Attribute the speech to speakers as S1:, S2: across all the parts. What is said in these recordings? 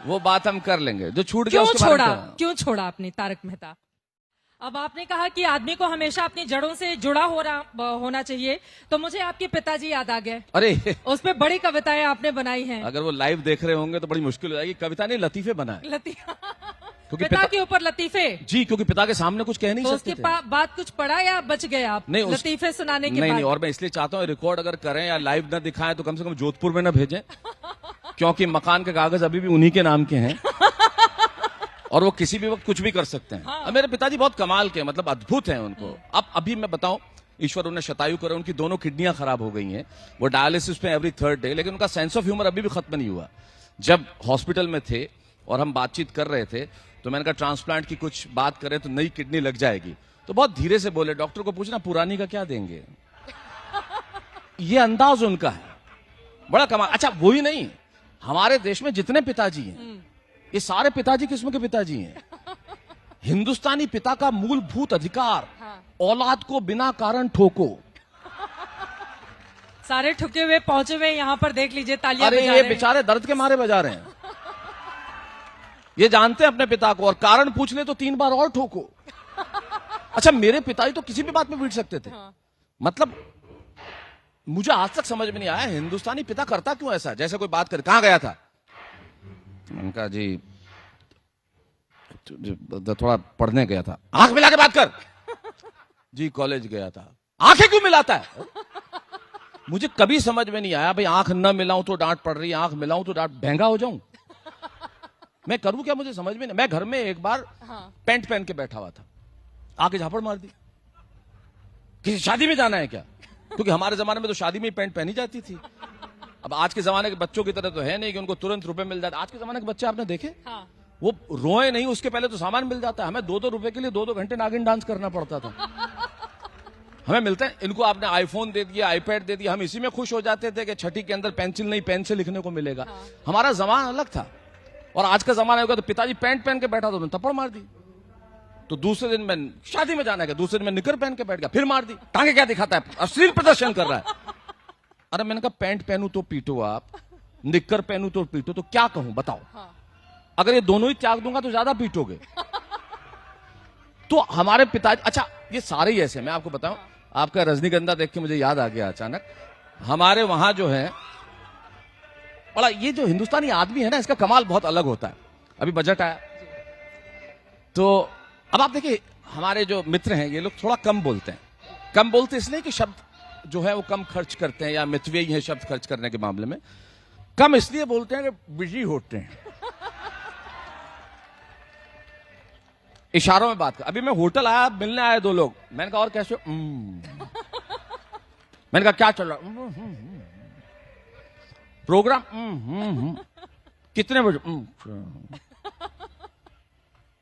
S1: वो बात हम कर लेंगे, जो छूट गया
S2: क्यों
S1: उसके बारे में
S2: छोड़ा,
S1: क्या?
S2: क्यों छोड़ा आपने तारक मेहता? अब आपने कहा कि आदमी को हमेशा अपनी जड़ों से जुड़ा होना चाहिए, तो मुझे आपके पिताजी याद आ गए।
S1: अरे
S2: उस पे बड़ी कविताएं आपने बनाई हैं।
S1: अगर वो लाइव देख रहे होंगे तो बड़ी मुश्किल हो जाएगी। कविता नहीं, लतीफे बनाए। क्योंकि
S2: पिता के ऊपर लतीफे।
S1: जी, क्योंकि पिता के सामने कुछ कह नहीं
S2: तो
S1: सकते
S2: उसके
S1: थे।
S2: बाद कुछ पढ़ा या बच गए आप?
S1: नहीं,
S2: लतीफे सुनाने के
S1: नहीं
S2: बाद।
S1: नहीं, और मैं इसलिए चाहता हूँ रिकॉर्ड अगर करें या लाइव ना दिखाएं तो कम से कम जोधपुर में ना भेजें, क्योंकि मकान के कागज अभी भी उन्हीं के नाम के हैं और वो किसी भी वक्त कुछ भी कर सकते हैं।
S2: हाँ।
S1: अब मेरे पिताजी बहुत कमाल के, मतलब अद्भुत हैं उनको। अब अभी मैं बताऊं, ईश्वर उन्हें शतायु करे, उनकी दोनों किडनियां खराब हो गई हैं, वो डायलिसिस पे एवरी थर्ड डे, लेकिन उनका सेंस ऑफ ह्यूमर अभी भी खत्म नहीं हुआ। जब हॉस्पिटल में थे और हम बातचीत कर रहे थे तो मैंने कहा ट्रांसप्लांट की कुछ बात करें तो नई किडनी लग जाएगी, तो बहुत धीरे से बोले, डॉक्टर को पूछना पुरानी का क्या देंगे। ये अंदाज उनका है, बड़ा कमाल। अच्छा वही नहीं, हमारे देश में जितने पिताजी हैं ये सारे पिताजी किस्म के पिताजी हैं। हिंदुस्तानी पिता का मूलभूत अधिकार,
S2: हाँ।
S1: औलाद को बिना कारण ठोको।
S2: सारे ठुके हुए पहुंचे हुए यहाँ पर देख लीजिए, तालियां
S1: अरे
S2: बजा
S1: ये
S2: रहे हैं।
S1: बेचारे दर्द के मारे बजा रहे हैं, ये जानते हैं अपने पिता को, और कारण पूछ ले तो 3 बार और ठोको। अच्छा मेरे पिताजी तो किसी भी बात में पीट सकते थे।
S2: हाँ।
S1: मतलब मुझे आज तक समझ में नहीं आया हिंदुस्तानी पिता करता क्यों ऐसा। जैसे कोई बात करे, कहां गया था, उनका जी थोड़ा पढ़ने गया था। आंख मिला के बात कर। जी कॉलेज गया था। आंखें क्यों मिलाता है? मुझे कभी समझ में नहीं आया भाई, आंख न मिलाऊं तो डांट पड़ रही है, आंख मिलाऊं तो डांट, महंगा हो जाऊं, मैं करूं क्या, मुझे समझ में नहीं। मैं घर में एक बार पैंट पहन के बैठा हुआ था, आके झापड़ मार दी। किसी शादी में जाना है क्या? क्योंकि हमारे जमाने में तो शादी में ही पैंट पहनी जाती थी। अब आज के जमाने के बच्चों की तरह तो है नहीं कि उनको तुरंत रुपए मिल जाते। आज के जमाने के बच्चे आपने देखे,
S2: हाँ।
S1: वो रोए नहीं उसके पहले तो सामान मिल जाता है। हमें 2-2 रुपए के लिए 2-2 घंटे नागिन डांस करना पड़ता था। हमें मिलता है, इनको आपने आईफोन दे दिया, आईपैड दे दिया, हम इसी में खुश हो जाते थे कि छठी के अंदर पेंसिल नहीं पेन से लिखने को मिलेगा।
S2: हाँ।
S1: हमारा जमाना अलग था। और आज का जमाना होगा तो पिताजी पैंट पहन के बैठा तो थप्पड़ मार दी। तो दूसरे दिन मैं शादी में जाना है, दूसरे दिन मैं निकर पहन के बैठ गया, फिर मार दी। टांगे क्या दिखाता है, अश्लील प्रदर्शन कर रहा है। अरे मैंने कहा पैंट पहनू तो पीटो आप, निकर पहनू तो पीटो, तो क्या कहूं बताओ।
S2: हाँ।
S1: अगर ये दोनों ही त्याग दूंगा तो ज्यादा पीटोगे। तो हमारे पिताजी, अच्छा ये सारे ही ऐसे, मैं आपको बताऊं, आपका रजनीगंधा देख के मुझे याद आ गया अचानक। हमारे वहां जो है बड़ा, ये जो हिंदुस्तानी आदमी है ना, इसका कमाल बहुत अलग होता है। अभी बजट आया तो अब आप देखिए, हमारे जो मित्र हैं ये लोग थोड़ा कम बोलते हैं। कम बोलते इसलिए कि शब्द जो है वो कम खर्च करते हैं, या मितव्ययी हैं शब्द खर्च करने के मामले में। कम इसलिए बोलते हैं कि बिजी होते हैं, इशारों में बात कर। अभी मैं होटल आया, मिलने आए 2 लोग, मैंने कहा और कैसे हो? मैंने कहा क्या चल रहा? प्रोग्राम? कितने बजे?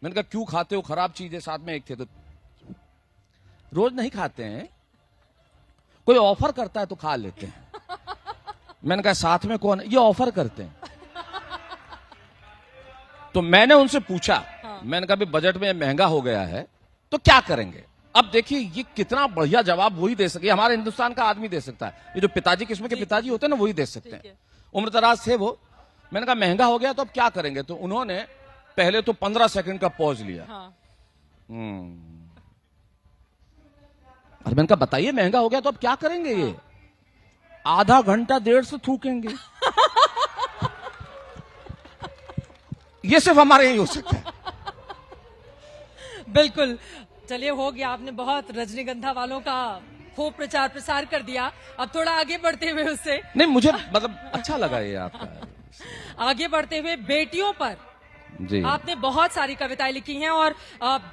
S1: मैंने कहा क्यों खाते हो खराब चीजें? साथ में एक थे तो रोज नहीं खाते हैं, कोई ऑफर करता है तो खा लेते हैं। मैंने कहा साथ में कौन? ये ऑफर करते हैं। तो मैंने उनसे पूछा, मैंने कहा बजट में महंगा हो गया है तो क्या करेंगे? अब देखिए ये कितना बढ़िया जवाब वही दे सके, हमारे हिंदुस्तान का आदमी दे सकता है। ये जो पिताजी किस्म के पिताजी होते हैं ना, वही दे सकते हैं। उम्र दराज थे वो। मैंने कहा महंगा हो गया तो अब क्या करेंगे? तो उन्होंने पहले तो 15 सेकंड का पॉज लिया। और मैंने कहा बताइए महंगा हो गया तो अब क्या करेंगे? ये आधा घंटा देर से थूकेंगे। ये सिर्फ हमारे यही हो सकता है।
S2: बिल्कुल। चलिए हो गया, आपने बहुत रजनीगंधा वालों का खूब प्रचार प्रसार कर दिया। अब थोड़ा आगे बढ़ते हुए उससे,
S1: नहीं मुझे मतलब अच्छा लगा ये आपका।
S2: आगे बढ़ते हुए बेटियों पर
S1: जी।
S2: आपने बहुत सारी कविताएं लिखी हैं, और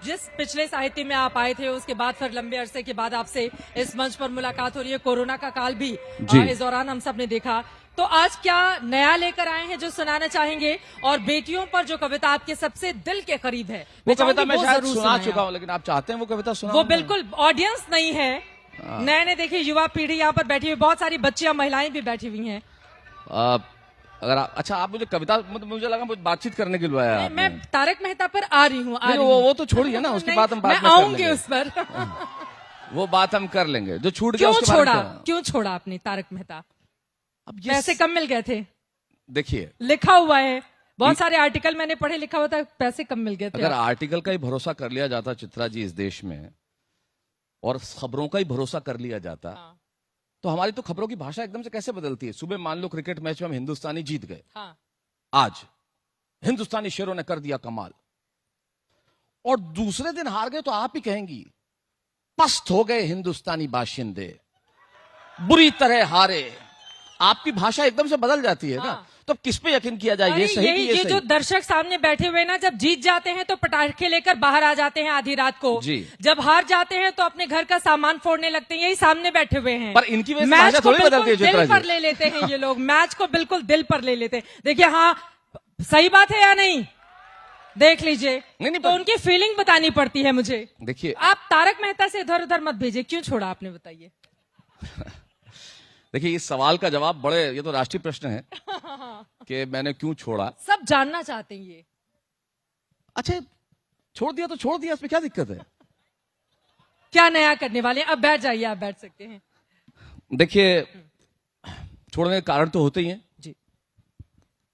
S2: जिस पिछले साहित्य में आप आए थे उसके बाद फिर लंबे अरसे के बाद आपसे इस मंच पर मुलाकात हो रही है। कोरोना का काल भी इस दौरान हम सब ने देखा। तो आज क्या नया लेकर आए हैं जो सुनाना चाहेंगे? और बेटियों पर जो कविता आपके सबसे दिल के करीब है,
S1: वो कविता मैं शायद सुना चुका हूं, लेकिन आप चाहते हैं वो कविता सुना?
S2: वो बिल्कुल ऑडियंस नहीं है, नए नए देखिए युवा पीढ़ी यहाँ पर बैठी हुई, बहुत सारी बच्चियां महिलाएं भी बैठी हुई हैं।
S1: अगर अच्छा आप मुझे कविता, मतलब मुझे लगा मुझे बातचीत करने के लिए आया आपने।
S2: मैं तारक मेहता पर आ रही हूँ।
S1: वो तो छोड़िए ना, उसके बाद हम बात
S2: मैं आऊंगी उस पर।
S1: वो बात हम कर लेंगे, जो छूट गया
S2: क्यों छोड़ा, क्यों छोड़ा आपने तारक मेहता?
S1: अब
S2: पैसे कम मिल गए थे,
S1: देखिए
S2: लिखा हुआ है। बहुत सारे आर्टिकल मैंने पढ़े, लिखा हुआ था पैसे कम मिल गए थे।
S1: अगर आर्टिकल का ही भरोसा कर लिया जाता चित्रा जी इस देश में, और खबरों का ही भरोसा कर लिया जाता,
S2: हाँ।
S1: तो हमारी तो खबरों की भाषा एकदम से कैसे बदलती है। सुबह मान लो क्रिकेट मैच में हम हिंदुस्तानी जीत गए,
S2: हाँ।
S1: आज हिंदुस्तानी शेरों ने कर दिया कमाल, और दूसरे दिन हार गए तो आप ही कहेंगी पस्त हो गए हिंदुस्तानी बाशिंदे, बुरी तरह हारे। आपकी भाषा एकदम से बदल जाती है ना।
S2: हाँ।
S1: तो किस पे यकीन किया जाए, ये सही कि ये
S2: ये
S1: सही?
S2: जो दर्शक सामने बैठे हुए ना, जब जीत जाते हैं तो पटाखे लेकर बाहर आ जाते हैं आधी रात को
S1: जी।
S2: जब हार जाते हैं तो अपने घर का सामान फोड़ने लगते हैं। यही सामने बैठे हुए हैं,
S1: पर इनकी वजह से
S2: मैच
S1: भाषा
S2: को
S1: थोड़ी बदलती है
S2: बिल्कुल
S1: चित्रा
S2: दिल पर
S1: जी।
S2: ले लेते हैं ये लोग, मैच को बिल्कुल दिल पर ले लेते हैं। देखिए, हाँ, सही बात है या नहीं, देख लीजिए।
S1: नहीं,
S2: तो उनकी फीलिंग बतानी पड़ती है मुझे।
S1: देखिए,
S2: आप तारक मेहता से इधर उधर मत भेजिए, क्यों छोड़ा आपने, बताइए।
S1: देखिए, इस सवाल का जवाब बड़े, ये तो राष्ट्रीय प्रश्न है कि मैंने क्यों छोड़ा।
S2: सब जानना चाहते हैं ये।
S1: अच्छा, छोड़ दिया तो छोड़ दिया, इसमें क्या दिक्कत है?
S2: क्या नया करने वाले हैं? अब बैठ जाइए, आप बैठ सकते हैं।
S1: देखिए, छोड़ने के कारण तो होते ही हैं
S2: जी।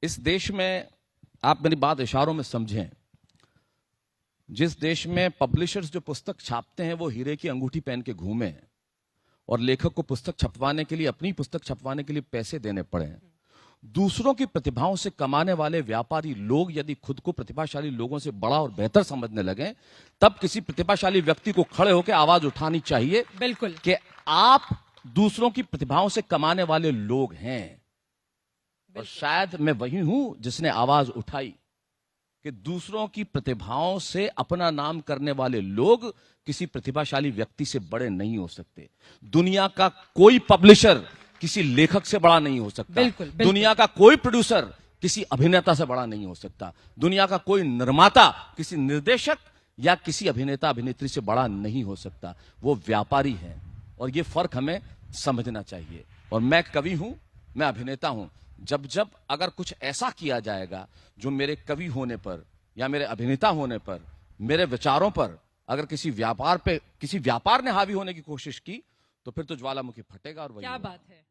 S1: इस देश में, आप मेरी बात इशारों में समझें, जिस देश में पब्लिशर्स जो पुस्तक छापते हैं वो हीरे की अंगूठी पहन के घूमे, और लेखक को पुस्तक छपवाने के लिए, अपनी पुस्तक छपवाने के लिए पैसे देने पड़े, दूसरों की प्रतिभाओं से कमाने वाले व्यापारी लोग यदि खुद को प्रतिभाशाली लोगों से बड़ा और बेहतर समझने लगे, तब किसी प्रतिभाशाली व्यक्ति को खड़े होकर आवाज उठानी चाहिए,
S2: बिल्कुल,
S1: कि आप दूसरों की प्रतिभाओं से कमाने वाले लोग हैं। और शायद मैं वही हूं जिसने आवाज उठाई कि दूसरों की प्रतिभाओं से अपना नाम करने वाले लोग किसी प्रतिभाशाली व्यक्ति से बड़े नहीं हो सकते। दुनिया का कोई पब्लिशर किसी लेखक से बड़ा नहीं हो सकता।
S2: बिल्कुल।
S1: दुनिया का कोई प्रोड्यूसर किसी अभिनेता से बड़ा नहीं हो सकता। दुनिया का कोई निर्माता किसी निर्देशक या किसी अभिनेता अभिनेत्री से बड़ा नहीं हो सकता। वो व्यापारी है, और ये फर्क हमें समझना चाहिए। और मैं कवि हूं, मैं अभिनेता हूं। जब जब अगर कुछ ऐसा किया जाएगा जो मेरे कवि होने पर या मेरे अभिनेता होने पर, मेरे विचारों पर अगर किसी व्यापार ने हावी होने की कोशिश की, तो फिर तो ज्वालामुखी फटेगा। और वही
S2: क्या बात है।